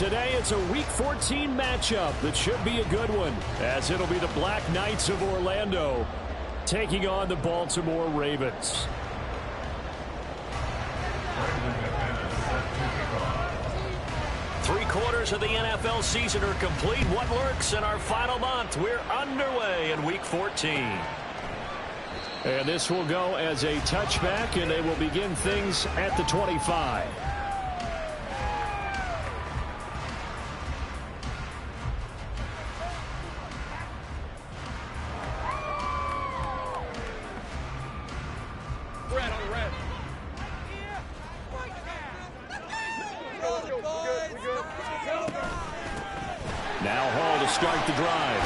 today it's a Week 14 matchup that should be a good one, as it'll be the Black Knights of Orlando taking on the Baltimore Ravens. Three-quarters of the NFL season are complete. What lurks in our final month? We're underway in Week 14. And this will go as a touchback, and they will begin things at the 25. Now Hall to start the drive.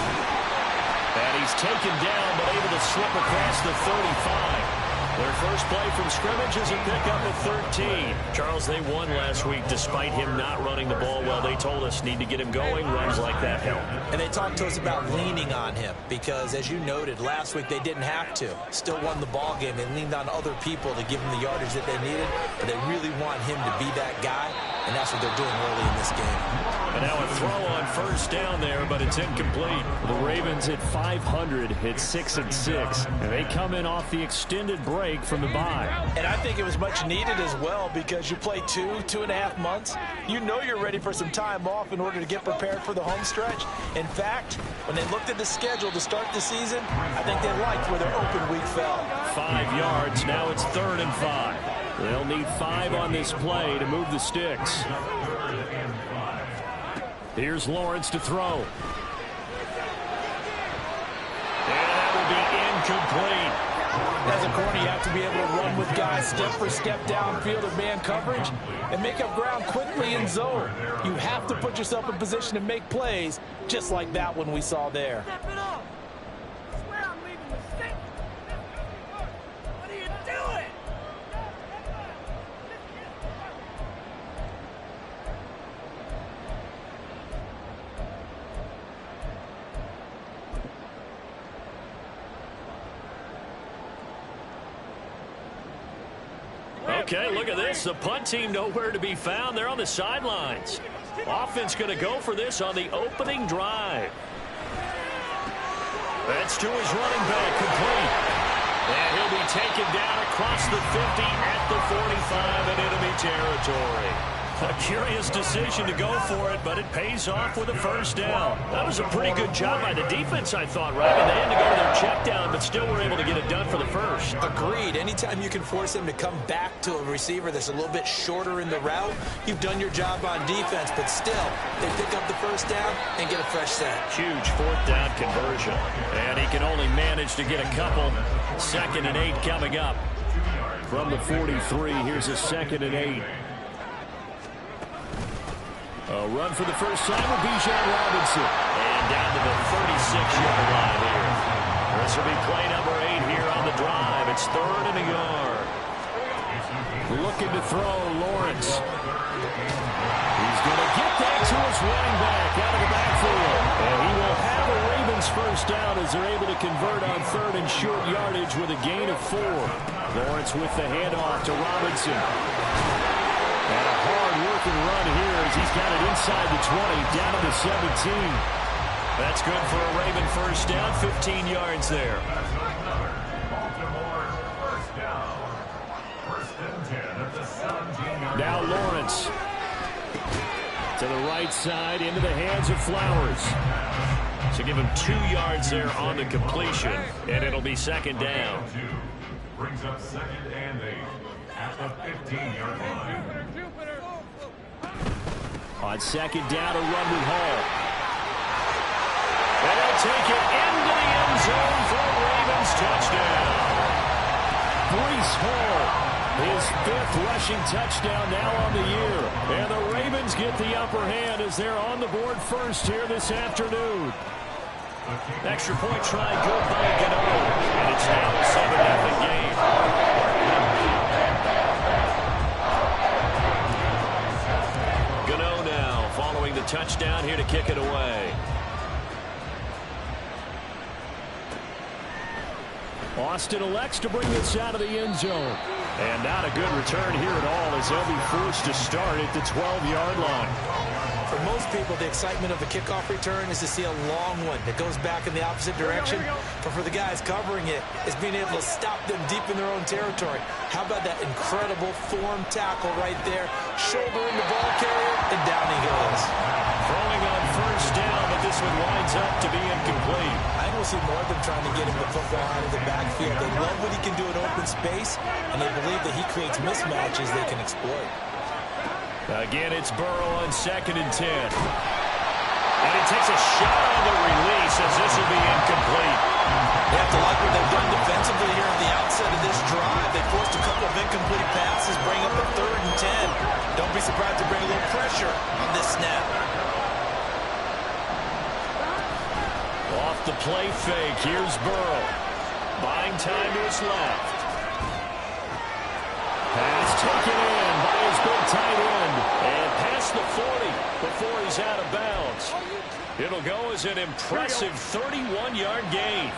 And he's taken down, but able to slip across the 35. Their first play from scrimmage is a pickup of 13. Charles, they won last week despite him not running the ball well. They told us need to get him going. Runs like that help. And they talked to us about leaning on him because, as you noted, last week they didn't have to. Still won the ball game. They leaned on other people to give them the yardage that they needed, but they really want him to be that guy, and that's what they're doing early in this game. And now a throw on first down there, but it's incomplete. The Ravens at 500 hit 6-6, and they come in off the extended break from the bye. And I think it was much needed as well because you play 2.5 months. You know you're ready for some time off in order to get prepared for the home stretch. In fact, when they looked at the schedule to start the season, I think they liked where their open week fell. 5 yards. Now it's 3rd and 5. They'll need 5 on this play to move the sticks. Here's Lawrence to throw. And that will be incomplete. As a corner, you have to be able to run with guys step for step downfield of man coverage and make up ground quickly in zone. You have to put yourself in position to make plays just like that one we saw there. Step it up. I swear I'm leaving the stick. What are you doing? Okay, look at this. The punt team nowhere to be found. They're on the sidelines. Offense going to go for this on the opening drive. That's to his running back, complete. And he'll be taken down across the 50 at the 45 in enemy territory. A curious decision to go for it, but it pays off with a first down. That was a pretty good job by the defense, I thought, right? They had to go to their check down, but still were able to get it done for the first. Agreed. Anytime you can force them to come back to a receiver that's a little bit shorter in the route, you've done your job on defense, but still, they pick up the first down and get a fresh set. Huge 4th down conversion. And he can only manage to get a couple. 2nd and 8 coming up. From the 43, here's a 2nd and 8. A run for the first time with Bijan Robinson. And down to the 36-yard line here. This will be play number 8 here on the drive. It's 3rd and a yard. Looking to throw, Lawrence. He's going to get that to his running back out of the backfield. And he will have a Ravens first down as they're able to convert on 3rd and short yardage with a gain of 4. Lawrence with the handoff to Robinson. And a hard-working run here as he's got it inside the 20, down to the 17. That's good for a Raven first down, 15 yards there. Now Lawrence to the right side into the hands of Flowers. So give him 2 yards there on the completion, and it'll be 2nd down. Brings up 2nd and 8 at the 15-yard line. On 2nd down, a run with Hall. And they'll take it into the end zone for a Ravens touchdown. Breece Hall, his 5th rushing touchdown now on the year. And the Ravens get the upper hand as they're on the board first here this afternoon. Extra point try good by Gano. And it's now a 7-0 game. Gano now following the touchdown here to kick it away. Austin elects to bring this out of the end zone. And not a good return here at all as they'll be forced to start at the 12-yard line. For most people, the excitement of a kickoff return is to see a long one that goes back in the opposite direction. But for the guys covering it, it's being able to stop them deep in their own territory. How about that incredible form tackle right there? Shoulder in the ball carrier, and down he goes. Throwing on first down, but this one winds up to be incomplete. I think we'll see more of them trying to get him the football out of the backfield. They love what he can do in open space, and they believe that he creates mismatches they can exploit. Again, it's Burrow on 2nd and 10. And he takes a shot on the release as this will be incomplete. They have to like what they've done defensively here at the outset of this drive. They forced a couple of incomplete passes, bring up a 3rd and 10. Don't be surprised to bring a little pressure on this snap. Off the play fake, here's Burrow. Buying time to his left. Pass taken in by his big tight end. And past the 40 before he's out of bounds. It'll go as an impressive 31-yard gain.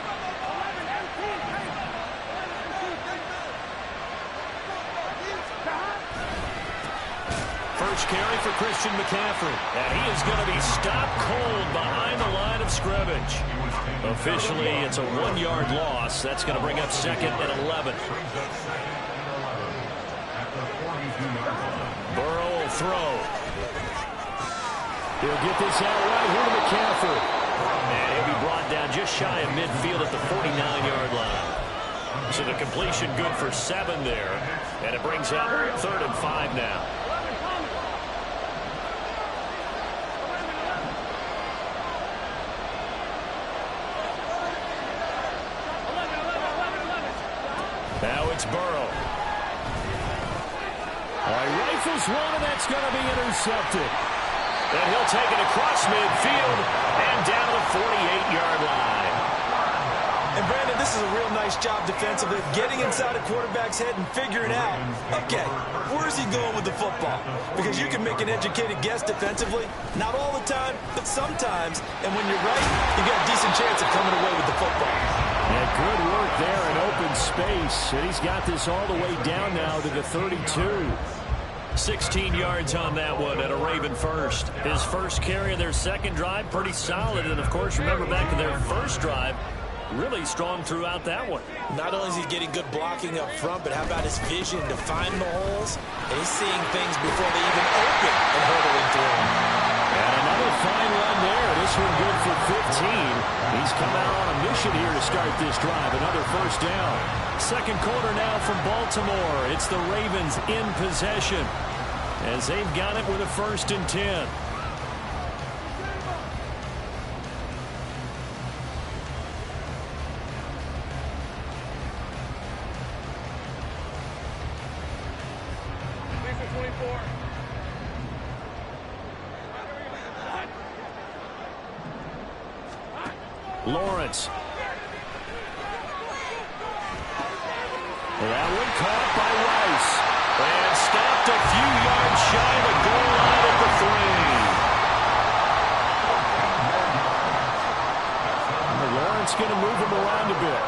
First carry for Christian McCaffrey. And he is going to be stopped cold behind the line of scrimmage. Officially, it's a 1-yard loss. That's going to bring up 2nd and 11. Burrow will throw. He'll get this out right here to McCaffrey. And he'll be brought down just shy of midfield at the 49-yard line. So the completion good for 7 there. And it brings up 3rd and 5 now. Now it's Burrow. Rifles one, and that's going to be intercepted. And he'll take it across midfield and down to the 48-yard line. And Brandon, this is a real nice job defensively, getting inside a quarterback's head and figuring out, okay, where's he going with the football? Because you can make an educated guess defensively, not all the time, but sometimes. And when you're right, you got a decent chance of coming away with the football. Yeah, good work there in open space. And he's got this all the way down now to the 32. 16 yards on that one at a Raven first. His first carry of their second drive, pretty solid. And, of course, remember back to their first drive, really strong throughout that one. Not only is he getting good blocking up front, but how about his vision to find the holes? And he's seeing things before they even open and hurdling through them. And another fine run there. This one good for 15. He's come out on a mission here to start this drive. Another first down. Second quarter now from Baltimore. It's the Ravens in possession as they've got it with a 1st and 10. Lawrence. That one caught by Rice. And stopped a few yards shy of the goal line at the 3. Lawrence going to move him around a bit.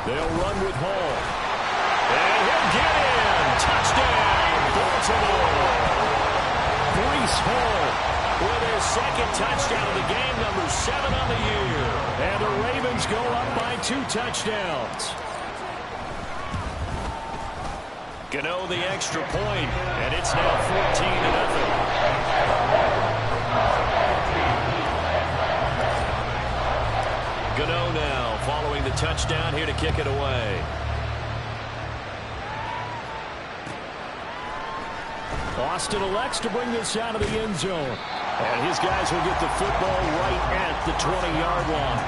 They'll run with Hall. And he'll get in. Touchdown, Baltimore. Breece Hall with his second touchdown of the game, number 7 on the year. And the Ravens go up by 2 touchdowns. Gano the extra point, and it's now 14-0. Gano now following the touchdown here to kick it away. Austin elects to bring this out of the end zone. And his guys will get the football right at the 20-yard line.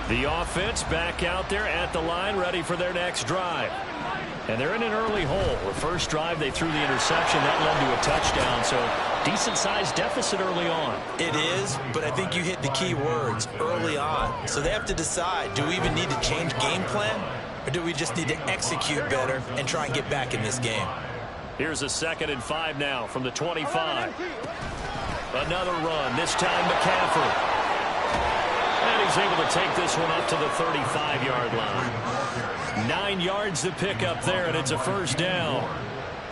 The offense back out there at the line, ready for their next drive. And they're in an early hole. The first drive, they threw the interception. That led to a touchdown, so decent-sized deficit early on. It is, but I think you hit the key words, early on. So they have to decide, do we even need to change game plan, or do we just need to execute better and try and get back in this game? Here's a 2nd and 5 now from the 25. Another run, this time McCaffrey. And he's able to take this one up to the 35-yard line. 9 yards to pick up there, and it's a first down.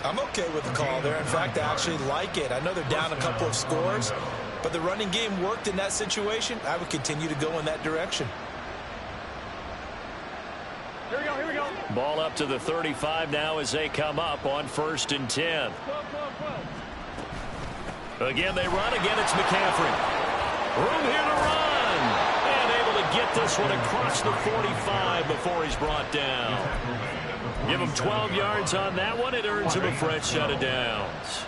I'm okay with the call there. In fact, I actually like it. I know they're down a couple of scores, but the running game worked in that situation. I would continue to go in that direction. Here we go, here we go. Ball up to the 35 now as they come up on 1st and 10. Again, they run. Again, it's McCaffrey. Room here to run. And able to get this one across the 45 before he's brought down. Give him 12 yards on that one. It earns him a fresh set of downs.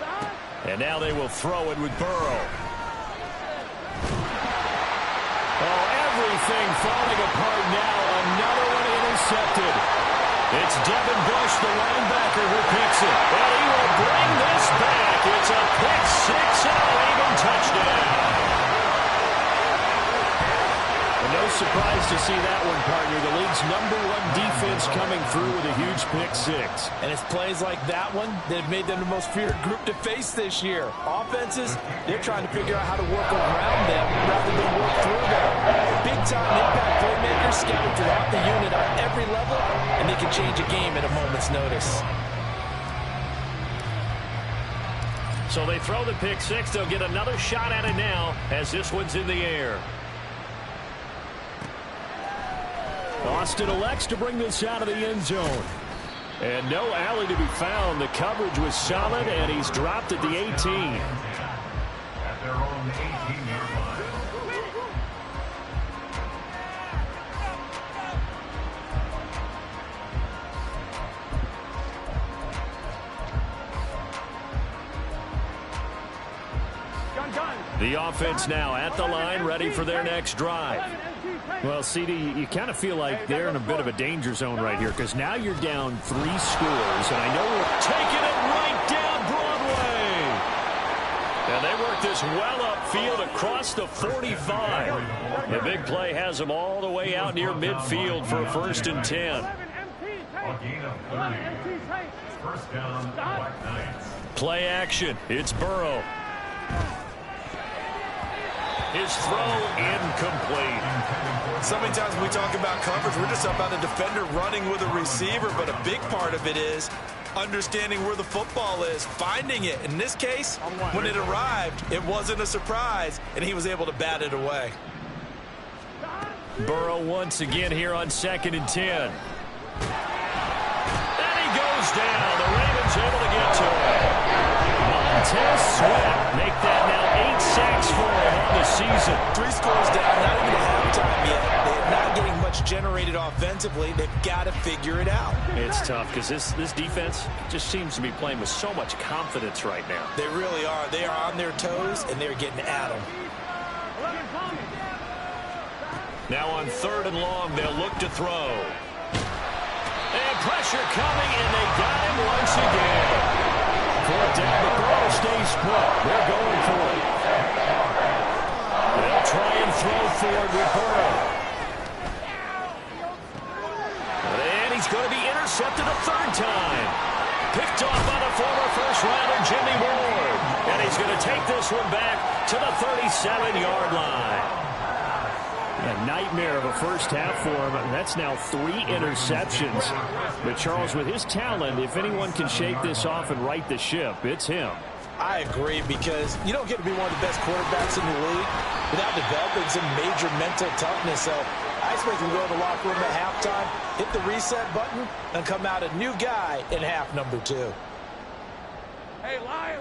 11-90. And now they will throw it with Burrow. Oh, everything falling apart now. Another one intercepted. It's Devin Bush, the linebacker, who picks it. And he will bring this back. It's a pick six and a Raven touchdown. And no surprise to see that one, partner. The league's #1 defense coming through with a huge pick six. And it's plays like that one that have made them the most feared group to face this year. Offenses, they're trying to figure out how to work around them rather than work through them. Big-time impact playmakers scattered throughout the unit on every level, and they can change a game at a moment's notice. So they throw the pick six. They'll get another shot at it now as this one's in the air. Austin elects to bring this out of the end zone. And no alley to be found. The coverage was solid, and he's dropped at the 18. At their own 18-yard line. The offense now at the line, ready for their next drive. Well, CD, you kind of feel like they're in a bit of a danger zone right here because now you're down 3 scores, and I know we're taking it right down Broadway. And they work this well upfield across the 45. The big play has them all the way out near midfield for a 1st and 10. A gain of 30. First down, Black Knights. Play action. It's Burrow. His throw incomplete. So many times when we talk about coverage, we're just about a defender running with a receiver, but a big part of it is understanding where the football is, finding it. In this case, when it arrived, it wasn't a surprise, and he was able to bat it away. Burrow once again here on 2nd and 10. And he goes down. The Ravens able to get to it. Montez Sweat make that now 8 sacks for him on the season. 3 scores down, not even at halftime yet. They're not getting much generated offensively. They've got to figure it out. It's tough because this defense just seems to be playing with so much confidence right now. They really are. They are on their toes, and they're getting at them. Now on 3rd and long, they'll look to throw. And pressure coming, and they got him once again. Fourth down, the ball stays put. They're going for it. They'll try and throw forward with Burrow. And he's going to be intercepted a 3rd time. Picked off by the former first-rounder Jimmy Ward. And he's going to take this one back to the 37-yard line. A nightmare of a first half for him. That's now 3 interceptions. But Charles, with his talent, if anyone can shake this off and right the ship, it's him. I agree, because you don't get to be one of the best quarterbacks in the league without developing some major mental toughness. So I expect him to go to the locker room at halftime, hit the reset button, and come out a new guy in half number 2. Hey, Lion.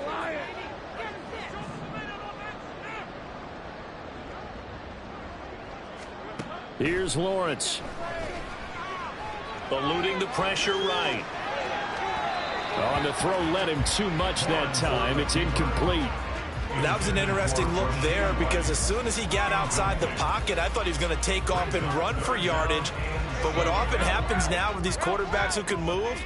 Here's Lawrence. Eluding the pressure right. On the throw, led him too much that time. It's incomplete. That was an interesting look there, because as soon as he got outside the pocket, I thought he was going to take off and run for yardage. But what often happens now with these quarterbacks who can move,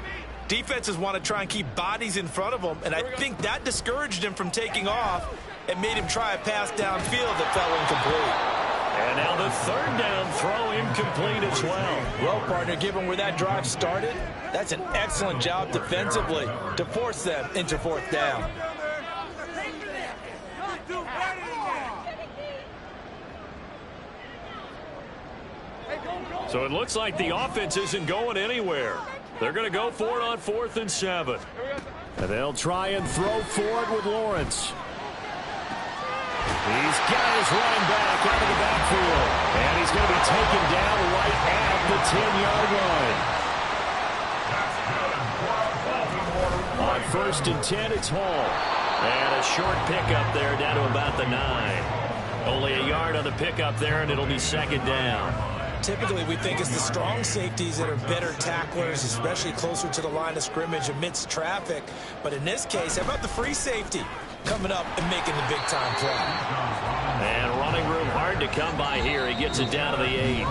defenses want to try and keep bodies in front of them, and I think that discouraged him from taking off and made him try a pass downfield that fell incomplete. And now the third down throw incomplete as well. Well, partner, given where that drive started, that's an excellent job defensively to force them into fourth down. So it looks like the offense isn't going anywhere. They're going to go for it on 4th and 7. And they'll try and throw for it with Lawrence. He's got his running back out of the backfield. And he's going to be taken down right at the 10-yard line. On 1st and 10, it's Hall. And a short pickup there down to about the 9. Only a yard on the pickup there, and it'll be 2nd down. Typically, we think it's the strong safeties that are better tacklers, especially closer to the line of scrimmage amidst traffic. But in this case, how about the free safety coming up and making the big-time play? And running room hard to come by here. He gets it down to the 8.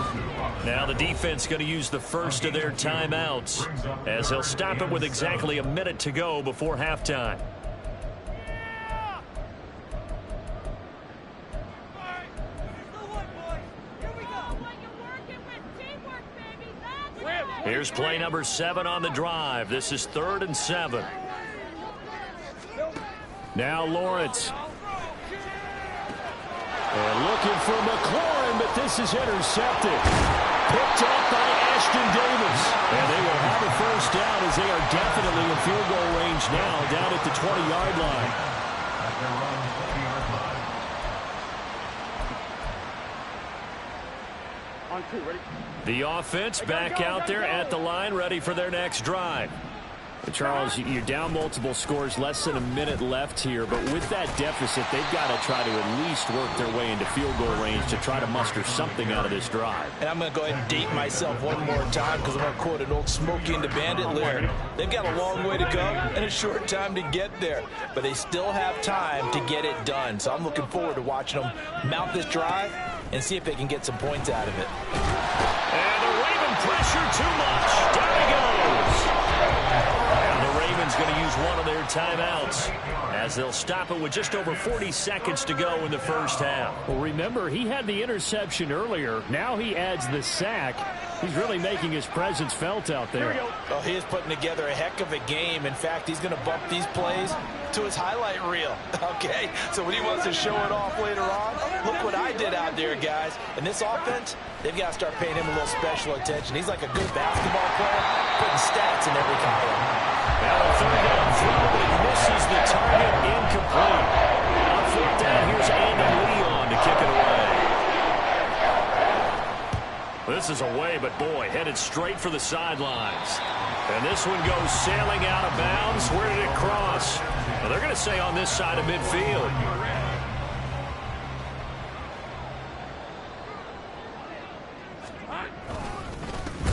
Now the defense going to use the first of their timeouts as he'll stop it with exactly a minute to go before halftime. Here's play number 7 on the drive. This is 3rd and 7. Now Lawrence. And looking for McLaurin, but this is intercepted. Picked up by Ashton Davis. And they will have a first down as they are definitely in field goal range now down at the 20-yard line. On 2, ready? The offense back out there at the line, ready for their next drive. Charles, you're down multiple scores, less than a minute left here, but with that deficit, they've got to try to at least work their way into field goal range to try to muster something out of this drive. And I'm going to go ahead and date myself one more time because I'm going to quote an old Smokey and the Bandit lyric. They've got a long way to go and a short time to get there, but they still have time to get it done. So I'm looking forward to watching them mount this drive and see if they can get some points out of it. And the Raven pressure too much. Down he goes. And the Ravens going to use one of their timeouts as they'll stop it with just over 40 seconds to go in the first half. Well, remember, he had the interception earlier. Now he adds the sack. He's really making his presence felt out there. Well, he is putting together a heck of a game. In fact, he's going to bump these plays to his highlight reel. Okay, so when he wants to show it off later on, look what I did out there, guys. And this offense, they've got to start paying him a little special attention. He's like a good basketball player, putting stats in every column. Now a third down throw, but he misses the target, incomplete. On 4th down, here's Andy Leon to kick it away. This is away, but boy, headed straight for the sidelines. And this one goes sailing out of bounds. Where did it cross? Well, they're going to say on this side of midfield.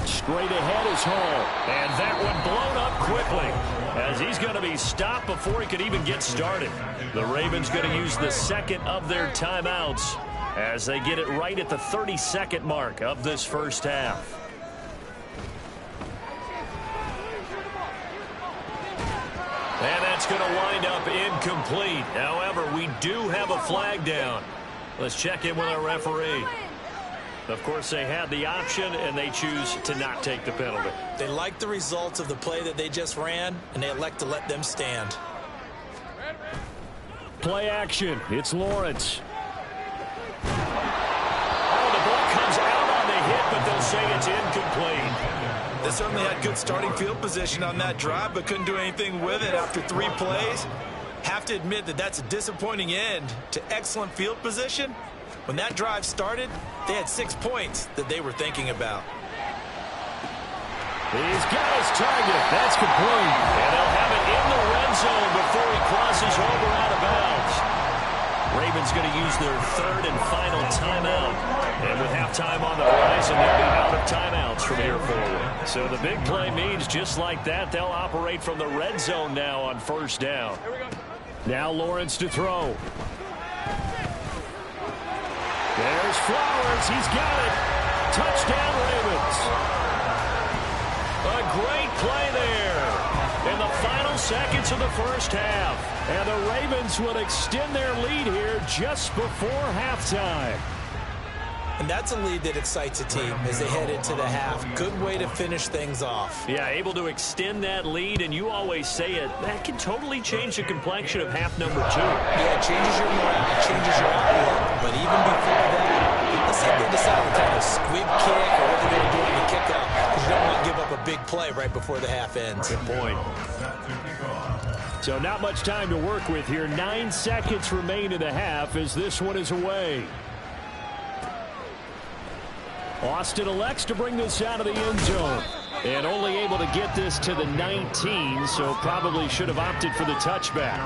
Straight ahead is Hall. And that one blown up quickly as he's going to be stopped before he could even get started. The Ravens going to use the second of their timeouts as they get it right at the 32nd mark of this first half. And that's going to wind up incomplete. However, we do have a flag down. Let's check in with our referee. Of course, they had the option, and they choose to not take the penalty. They like the results of the play that they just ran, and they elect to let them stand. Play action. It's Lawrence. Oh, the ball comes out on the hit, but they'll say it's incomplete. They certainly had good starting field position on that drive, but couldn't do anything with it after 3 plays. Have to admit that that's a disappointing end to excellent field position. When that drive started, they had 6 points that they were thinking about. He's got his target. That's complete. And they'll have it in the red zone before he crosses over out of bounds. Ravens going to use their third and final timeout. And with halftime on the horizon, they'll be out of timeouts from here forward. So the big play means just like that, they'll operate from the red zone now on first down. Now Lawrence to throw. There's Flowers. He's got it. Touchdown, Ravens. A great play there in the final seconds of the first half. And the Ravens will extend their lead here just before halftime. And that's a lead that excites a team as they head into the half. Good way to finish things off. Yeah, able to extend that lead, and you always say it, that can totally change the complexion of half number 2. Yeah, it changes your morale, it changes your outlook. But even before that, let's say they decide to kind of squib kick or what they're going to do on the kickoff, because you don't want to give up a big play right before the half ends. Good point. So not much time to work with here. 9 seconds remain in the half as this one is away. Austin elects to bring this out of the end zone. And only able to get this to the 19, so probably should have opted for the touchback.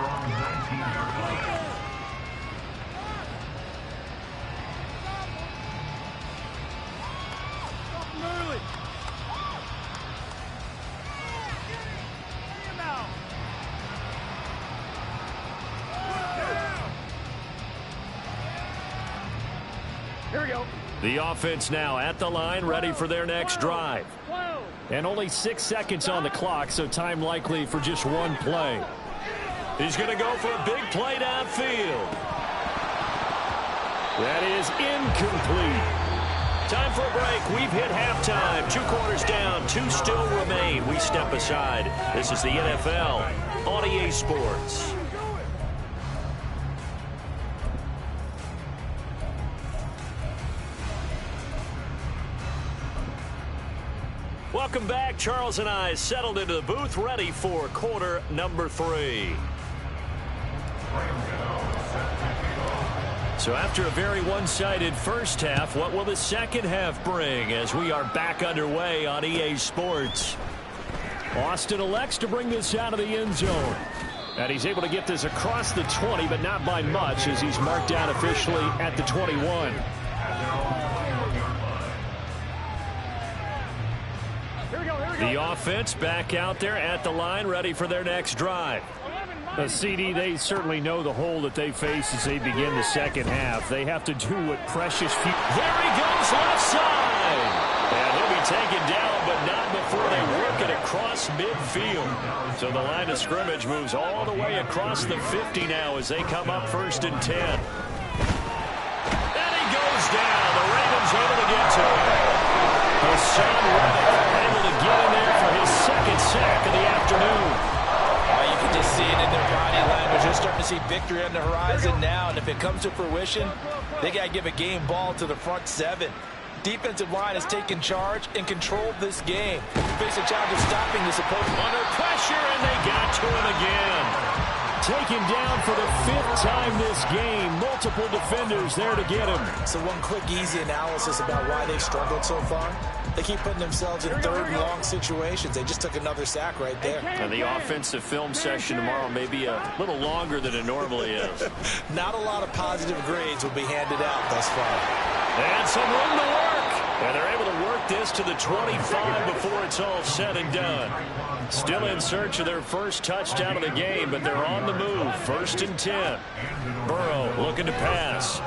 The offense now at the line, ready for their next drive. And only 6 seconds on the clock, so time likely for just one play. He's going to go for a big play downfield. That is incomplete. Time for a break. We've hit halftime. 2 quarters down, 2 still remain. We step aside. This is the NFL on EA Sports. Welcome back. Charles and I settled into the booth, ready for quarter number 3. So after a very one-sided first half, what will the second half bring as we are back underway on EA Sports? Austin elects to bring this out of the end zone. And he's able to get this across the 20, but not by much as he's marked down officially at the 21. The offense back out there at the line, ready for their next drive. CD, they certainly know the hole that they face as they begin the second half. They have to do what precious few... There he goes, left side! And he'll be taken down, but not before they work it across midfield. So the line of scrimmage moves all the way across the 50 now as they come up 1st and 10. And he goes down. The Ravens able to get to him. Hassan Reddick able to get in there for his 2nd sack of the afternoon. You can just see it in their body language. You're starting to see victory on the horizon now, and if it comes to fruition, they got to give a game ball to the front 7. Defensive line has taken charge and controlled this game. Face a challenge of stopping this opponent. Under pressure, and they got to him again. Taken down for the 5th time this game. Multiple defenders there to get him. So one quick, easy analysis about why they've struggled so far. They keep putting themselves in 3rd and long situations. They just took another sack right there. And the offensive film session tomorrow may be a little longer than it normally is. Not a lot of positive grades will be handed out thus far. And some room to work. And they're able to work this to the 25 before it's all said and done. Still in search of their first touchdown of the game, but they're on the move. 1st and 10. Burrow looking to pass.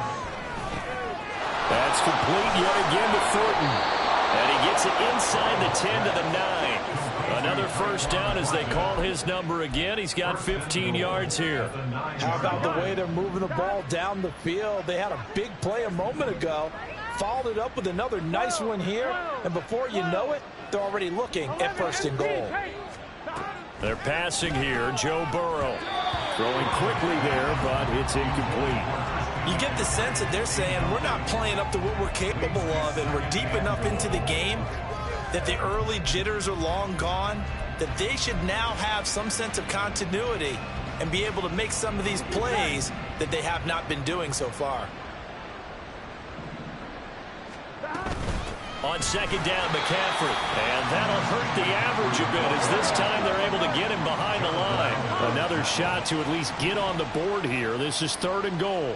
That's complete yet again to Thornton. And he gets it inside the 10 to the 9. Another first down as they call his number again. He's got 15 yards here. How about the way they're moving the ball down the field? They had a big play a moment ago. Followed it up with another nice one here. And before you know it, they're already looking at 1st and goal. They're passing here. Joe Burrow. Throwing quickly there, but it's incomplete. You get the sense that they're saying we're not playing up to what we're capable of, and we're deep enough into the game that the early jitters are long gone, that they should now have some sense of continuity and be able to make some of these plays that they have not been doing so far. On 2nd down, McCaffrey. And that'll hurt the average a bit as this time they're able to get him behind the line. Another shot to at least get on the board here. This is 3rd and goal.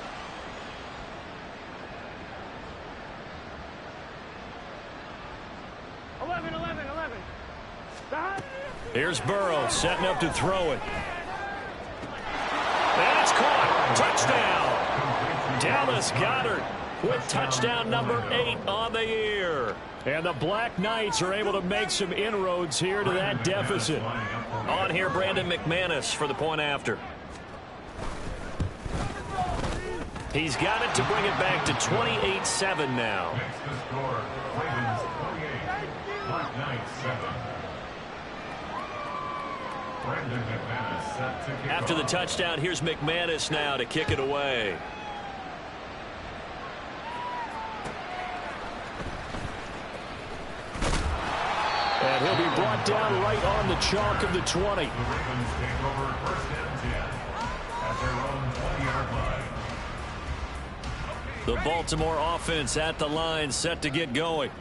Here's Burrow setting up to throw it. And it's caught. Touchdown. Dallas Goedert with touchdown number 8 on the year. And the Black Knights are able to make some inroads here to that deficit. On here, Brandon McManus for the point after. He's got it to bring it back to 28-7 now. Makes the score. Ravens 28, Black Knights 7. Brandon McManus set to kick After the off. touchdown, here's McManus now to kick it away. And he'll be brought down right on the chalk of the 20. The Ravens take over first and 10 at their own 20-yard line. The Baltimore offense at the line, set to get going.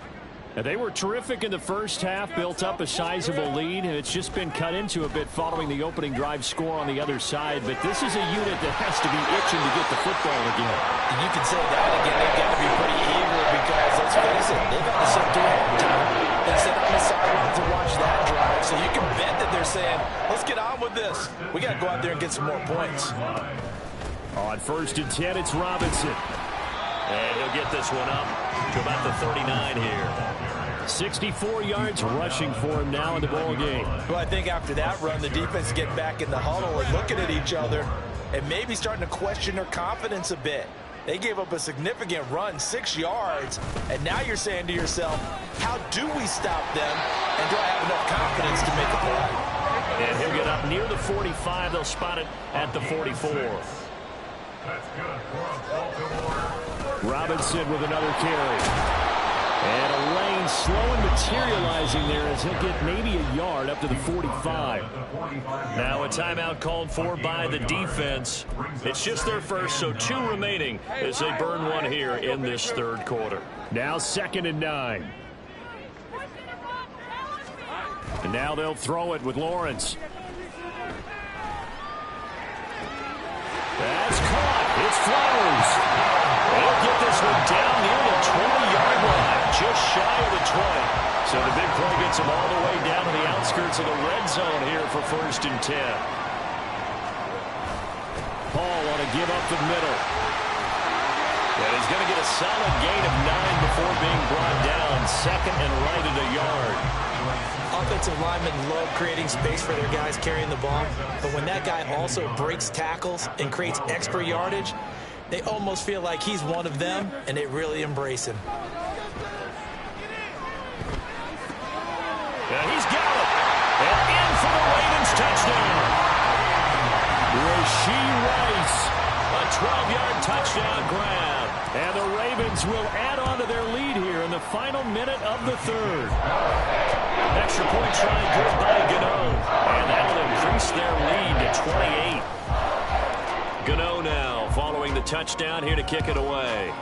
And they were terrific in the first half, built up a sizable lead, and it's just been cut into a bit following the opening drive score on the other side. But this is a unit that has to be itching to get the football again. And you can say that again. They've got to be pretty eager because, let's face it, they've had to sit through halftime. They sit on the sidelines to watch that drive. So you can bet that they're saying, let's get on with this. We got to go out there and get some more points. On 1st and 10, it's Robinson. And he'll get this one up to about the 39 here. 64 yards rushing for him now in the ball game. Well, I think after that run, the defense get back in the huddle and looking at each other and maybe starting to question their confidence a bit. They gave up a significant run, 6 yards, and now you're saying to yourself, how do we stop them, and do I have enough confidence to make a play? And he'll get up near the 45. They'll spot it at the 44. That's good for Baltimore. Robinson with another carry. And a lane slow and materializing there as he'll get maybe a yard up to the 45. Now a timeout called for by the defense. It's just their first, so 2 remaining as they burn one here in this third quarter. Now 2nd and 9. And now they'll throw it with Lawrence. That's caught. It's Flowers. They'll get this one down near the 20-yard line, just shy of the 20. So the big play gets them all the way down to the outskirts of the red zone here for 1st and 10. Paul on a give up the middle. And he's going to get a solid gain of 9 before being brought down. 2nd and right at a yard. Offensive linemen love creating space for their guys carrying the ball, but when that guy also breaks tackles and creates extra yardage, they almost feel like he's one of them, and they really embrace him. And he's got it. And in for the Ravens touchdown. Rashee Rice. A 12-yard touchdown grab. And the Ravens will add on to their lead here in the final minute of the third. Extra point try good by Gano. And that'll increase their lead to 28. Gano now following the touchdown here to kick it away.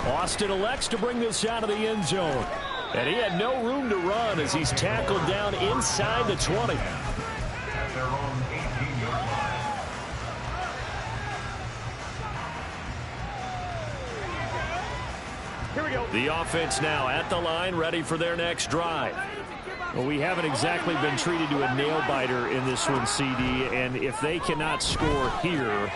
Austin elects to bring this out of the end zone. And he had no room to run as he's tackled down inside the 20. At their own 18-yard line. Here we go. The offense now at the line, ready for their next drive. Well, we haven't exactly been treated to a nail-biter in this one, CD, and if they cannot score here,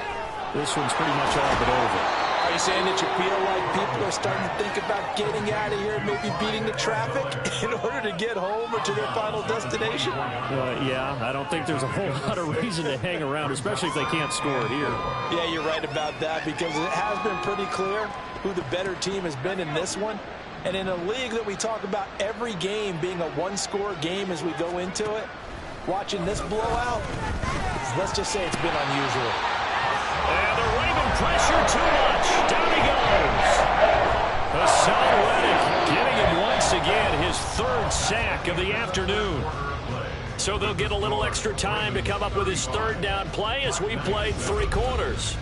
this one's pretty much all but over. Are you saying that you feel like people are starting to think about getting out of here, maybe beating the traffic in order to get home or to their final destination? Yeah, I don't think there's a whole lot of reason to hang around, especially if they can't score here. Yeah, you're right about that because it has been pretty clear who the better team has been in this one. And in a league that we talk about every game being a one-score game as we go into it, watching this blowout, let's just say it's been unusual. And the Raven pressure too much. Down he goes. Hassan Reddick getting him once again his 3rd sack of the afternoon. So they'll get a little extra time to come up with his 3rd down play as we played 3 quarters.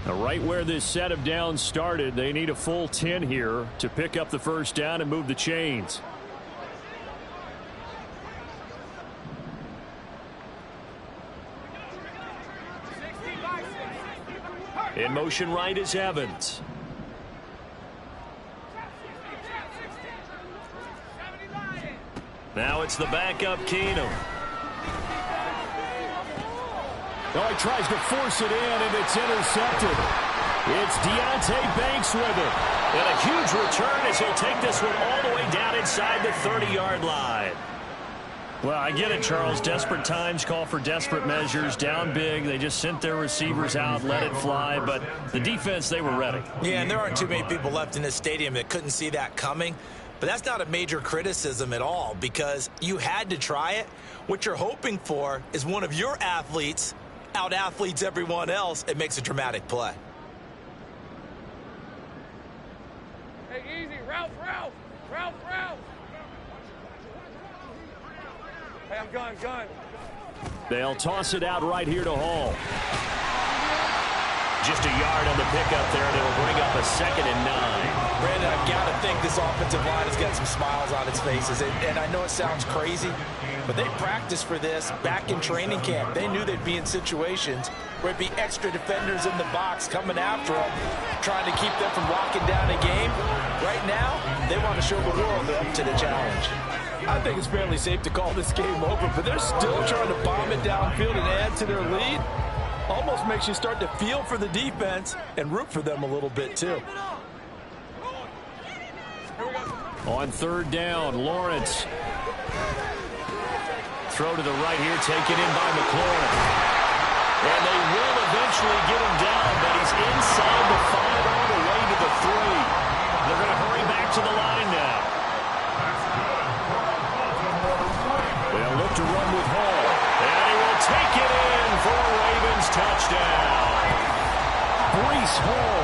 Now, right where this set of downs started, they need a full 10 here to pick up the 1st down and move the chains. In motion right is Evans. Now it's the backup Keenum. Oh, he tries to force it in, and it's intercepted. It's Deonte Banks with it. And a huge return as he'll take this one all the way down inside the 30-yard line. Well, I get it, Charles. Desperate times call for desperate measures. Down big. They just sent their receivers out, let it fly. But the defense, they were ready. Yeah, and there aren't too many people left in this stadium that couldn't see that coming. But that's not a major criticism at all because you had to try it. What you're hoping for is one of your athletes out-athletes everyone else and makes a dramatic play. Hey, easy. Ralph. Hey, I'm gun. They'll toss it out right here to Hall. Just a yard on the pickup there. They will bring up a 2nd and 9. Brandon, I've got to think this offensive line has got some smiles on its faces. And I know it sounds crazy, but they practiced for this back in training camp. They knew they'd be in situations where it'd be extra defenders in the box coming after them, trying to keep them from locking down a game. Right now, they want to show the world they're up to the challenge. I think it's fairly safe to call this game over, but they're still trying to bomb it downfield and add to their lead. Almost makes you start to feel for the defense and root for them a little bit, too. On 3rd down, Lawrence. Throw to the right here, taken in by McLaurin. And they will eventually get him down, but he's inside the 5 all the way to the 3. They're going to hurry back to the line now. They'll look to run with Hall. And he will take it in for a Ravens touchdown. Breece Hall.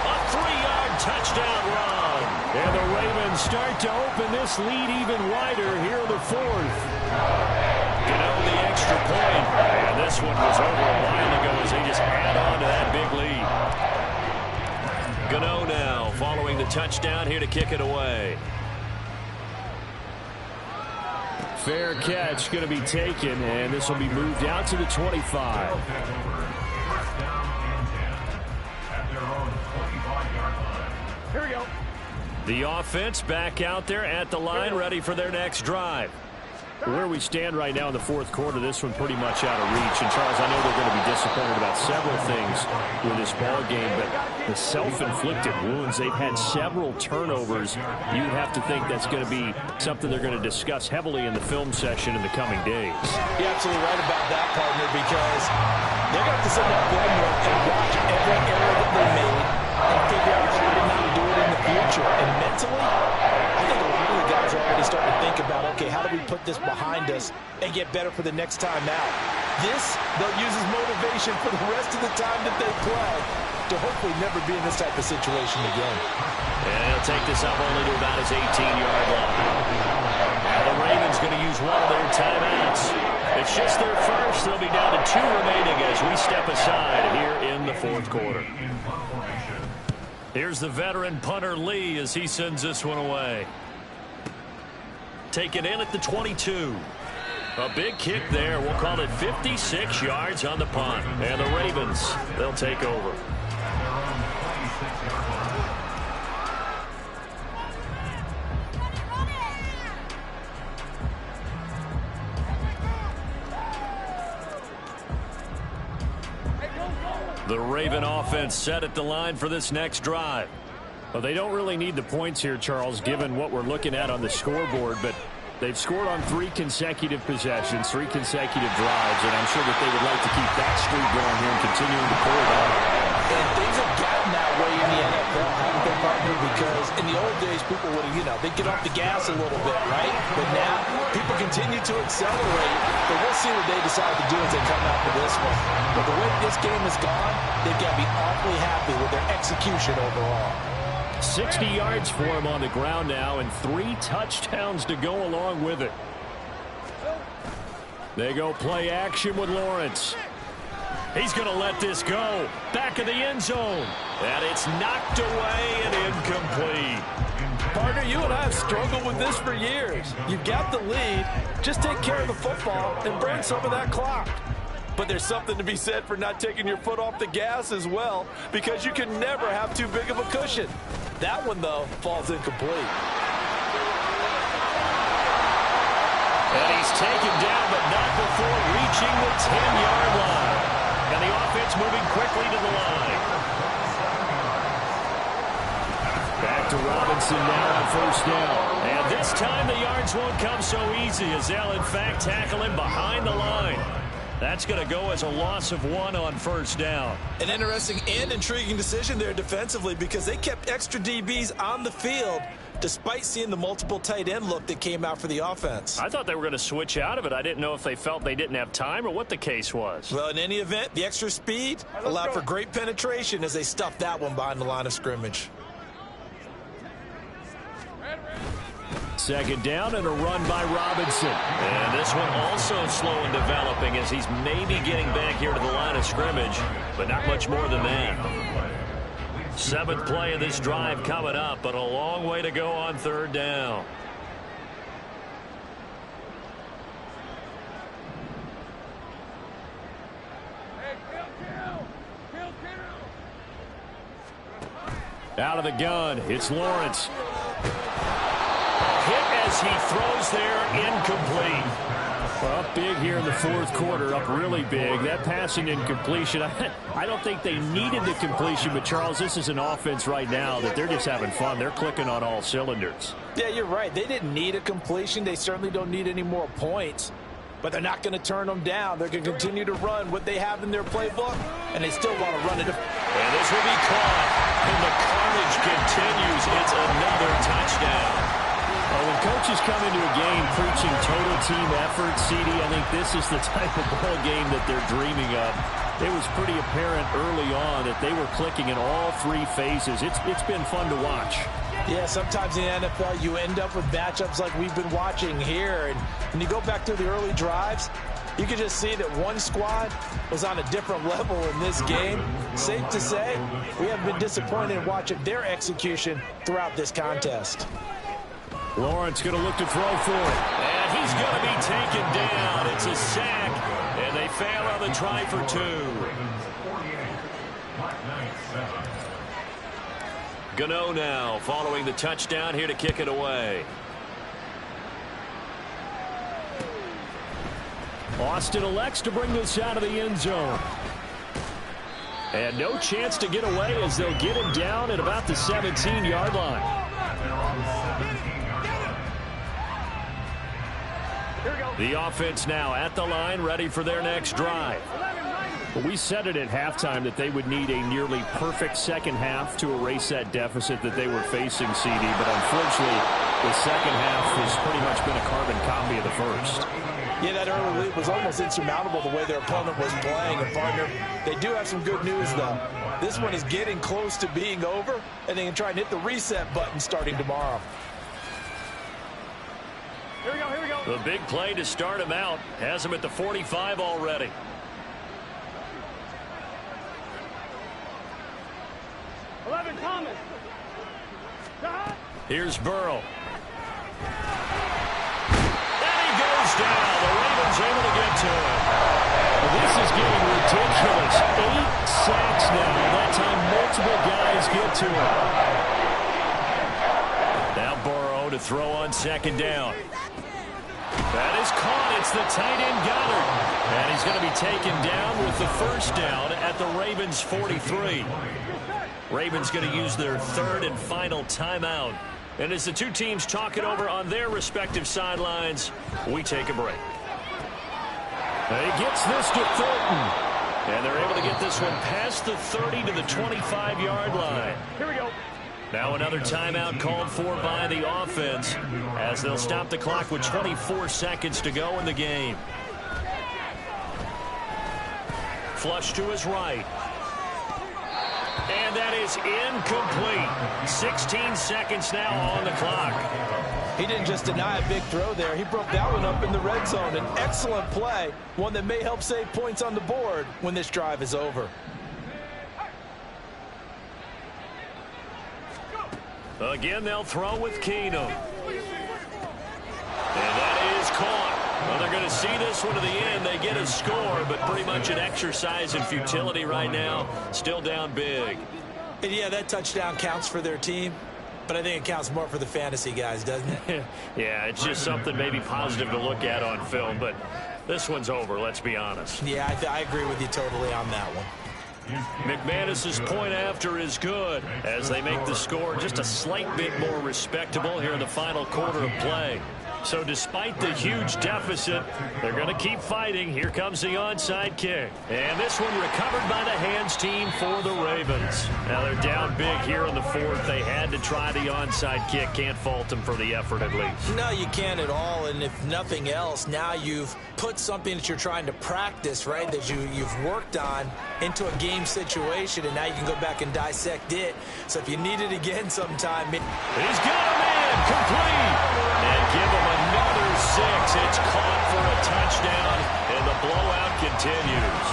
A 3-yard touchdown run. And the Ravens start to open this lead even wider here in the 4th. The extra point. And this one was over a while ago as they just add on to that big lead. Gano now following the touchdown here to kick it away. Fair catch going to be taken, and this will be moved out to the 25. Here we go. The offense back out there at the line, ready for their next drive. Where we stand right now in the 4th quarter, this one pretty much out of reach. And, Charles, I know they're going to be disappointed about several things with this ball game, but the self-inflicted wounds, they've had several turnovers. You'd have to think that's going to be something they're going to discuss heavily in the film session in the coming days. You're absolutely right about that, partner, because they're going to have to sit down and watch every error that they made and figure out how to not do it in the future. And mentally, I think a lot of the guys are already starting to think about, okay, how do we put this behind us and get better for the next time out? This, they'll use as motivation for the rest of the time that they play to hopefully never be in this type of situation again. And he'll take this up only to about his 18-yard line. Now the Ravens going to use one of their timeouts. It's just their first. They'll be down to 2 remaining as we step aside here in the 4th quarter. Here's the veteran punter Lee as he sends this one away. Taken in at the 22. A big kick there. We'll call it 56 yards on the punt. And the Ravens, they'll take over. The Raven offense set at the line for this next drive. Well, they don't really need the points here, Charles, given what we're looking at on the scoreboard, but they've scored on 3 consecutive possessions, 3 consecutive drives, and I'm sure that they would like to keep that streak going here and continuing to pull it out. And things have gotten that way in the NFL, haven't they, partner? Because in the old days, people would have, they'd get off the gas a little bit, right? But now, people continue to accelerate, but we'll see what they decide to do as they come out for this one. But the way this game has gone, they've got to be awfully happy with their execution overall. 60 yards for him on the ground now and 3 touchdowns to go along with it. They go play action with Lawrence. He's going to let this go. Back of the end zone. And it's knocked away and incomplete. Partner, you and I have struggled with this for years. You've got the lead. Just take care of the football and burn some of that clock. But there's something to be said for not taking your foot off the gas as well, because you can never have too big of a cushion. That one, though, falls incomplete. And he's taken down, but not before reaching the 10-yard line. And the offense moving quickly to the line. to Robinson now on first down. And this time the yards won't come so easy as they'll, in fact, tackle him behind the line. That's going to go as a loss of 1 on first down. An interesting and intriguing decision there defensively because they kept extra DBs on the field despite seeing the multiple tight end look that came out for the offense. I thought they were going to switch out of it. I didn't know if they felt they didn't have time or what the case was. Well, in any event, the extra speed allowed for great penetration as they stuffed that one behind the line of scrimmage. Second down and a run by Robinson. And this one also slow in developing as he's maybe getting back here to the line of scrimmage, but not much more than that. 7th play of this drive coming up, but a long way to go on third down. Out of the gun, it's Lawrence. Hit as he throws there, incomplete. Well, up big here in the fourth quarter, up really big. That passing incompletion, I don't think they needed the completion, but Charles, this is an offense right now that they're just having fun. They're clicking on all cylinders. Yeah, you're right. They didn't need a completion. They certainly don't need any more points, but they're not going to turn them down. They're going to continue to run what they have in their playbook, and they still want to run it. And this will be caught, and the carnage continues. It's another touchdown. Well, when coaches come into a game preaching total team effort, CD, I think this is the type of ball game that they're dreaming of. It was pretty apparent early on that they were clicking in all 3 phases. It's been fun to watch. Yeah, sometimes in the NFL you end up with matchups like we've been watching here. And when you go back to the early drives, you can just see that one squad was on a different level in this game. Safe to say, we have been disappointed in watching their execution throughout this contest. Lawrence going to look to throw for it. And he's going to be taken down. It's a sack, and they fail on the try for 2. Gano now following the touchdown here to kick it away. Austin elects to bring this out of the end zone. And no chance to get away as they'll get him down at about the 17-yard line. The offense now at the line, ready for their next drive. But we said it at halftime that they would need a nearly perfect second half to erase that deficit that they were facing, CD. But unfortunately, the second half has pretty much been a carbon copy of the first. Yeah, that early lead was almost insurmountable the way their opponent was playing. And, partner, they do have some good news, though. This one is getting close to being over, and they can try and hit the reset button starting tomorrow. Here we go, here we go. The big play to start him out has him at the 45 already. Thomas. Here's Burrow. And he goes down. The Ravens able to get to him. This is getting ridiculous. 8 sacks now. That time multiple guys get to him. Now Burrow to throw on second down. That is caught. It's the tight end Goddard. And he's going to be taken down with the first down at the Ravens 43. Ravens going to use their 3rd and final timeout. And as the two teams talk it over on their respective sidelines, we take a break. He gets this to Thornton. And they're able to get this one past the 30 to the 25-yard line. Here we go. Now another timeout called for by the offense as they'll stop the clock with 24 seconds to go in the game. Flush to his right. And that is incomplete. 16 seconds now on the clock. He didn't just deny a big throw there. He broke that one up in the red zone. An excellent play, one that may help save points on the board when this drive is over. Again, they'll throw with Keenum. And that is caught. Well, they're going to see this one to the end. They get a score, but pretty much an exercise in futility right now. Still down big. And yeah, that touchdown counts for their team, but I think it counts more for the fantasy guys, doesn't it? Yeah, it's just something maybe positive to look at on film, but this one's over, let's be honest. Yeah, I agree with you totally on that one. McManus's point after is good as they make the score just a slight bit more respectable here in the final quarter of play. So despite the huge deficit, they're going to keep fighting. Here comes the onside kick. And this one recovered by the hands team for the Ravens. Now they're down big here in the fourth. They had to try the onside kick. Can't fault them for the effort at least. No, you can't at all. And if nothing else, now you've put something that you're trying to practice, right, that you've worked on into a game situation, and now you can go back and dissect it. So if you need it again sometime. He's got him in, complete. And give him another 6. It's caught for a touchdown, and the blowout continues.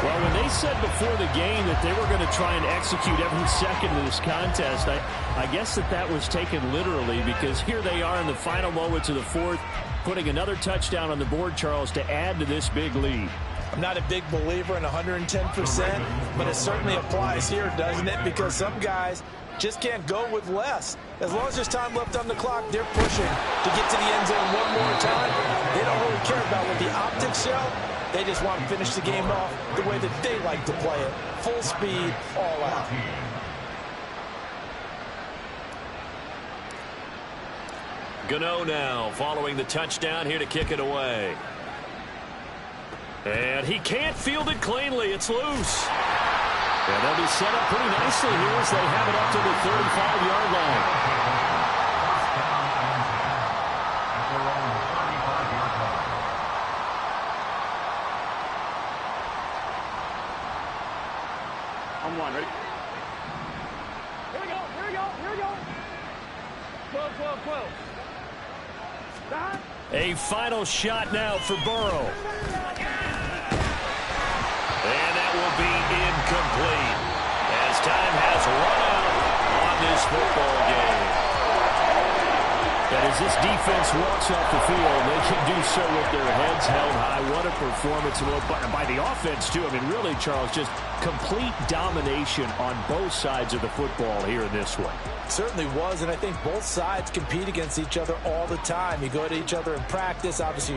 Well, when they said before the game that they were going to try and execute every second of this contest, I guess that was taken literally, because here they are in the final moments of the fourth, putting another touchdown on the board, Charles, to add to this big lead. I'm not a big believer in 110%, but it certainly applies here, doesn't it? Because some guys just can't go with less. As long as there's time left on the clock, they're pushing to get to the end zone one more time. They don't really care about what the optics show. They just want to finish the game off the way that they like to play it. Full speed, all out. Gano now following the touchdown here to kick it away. And he can't field it cleanly. It's loose. And they'll be set up pretty nicely here as they have it up to the 35-yard line. I'm one, ready? Here we go, here we go, here we go. 12, 12, 12. Stop. A final shot now for Burrow. And that will be incomplete as time has run out on this football game. And as this defense walks off the field, they can do so with their heads held high. What a performance by the offense, too. I mean, really, Charles, just complete domination on both sides of the football here in this one. Certainly was, and I think both sides compete against each other all the time. You go to each other in practice, obviously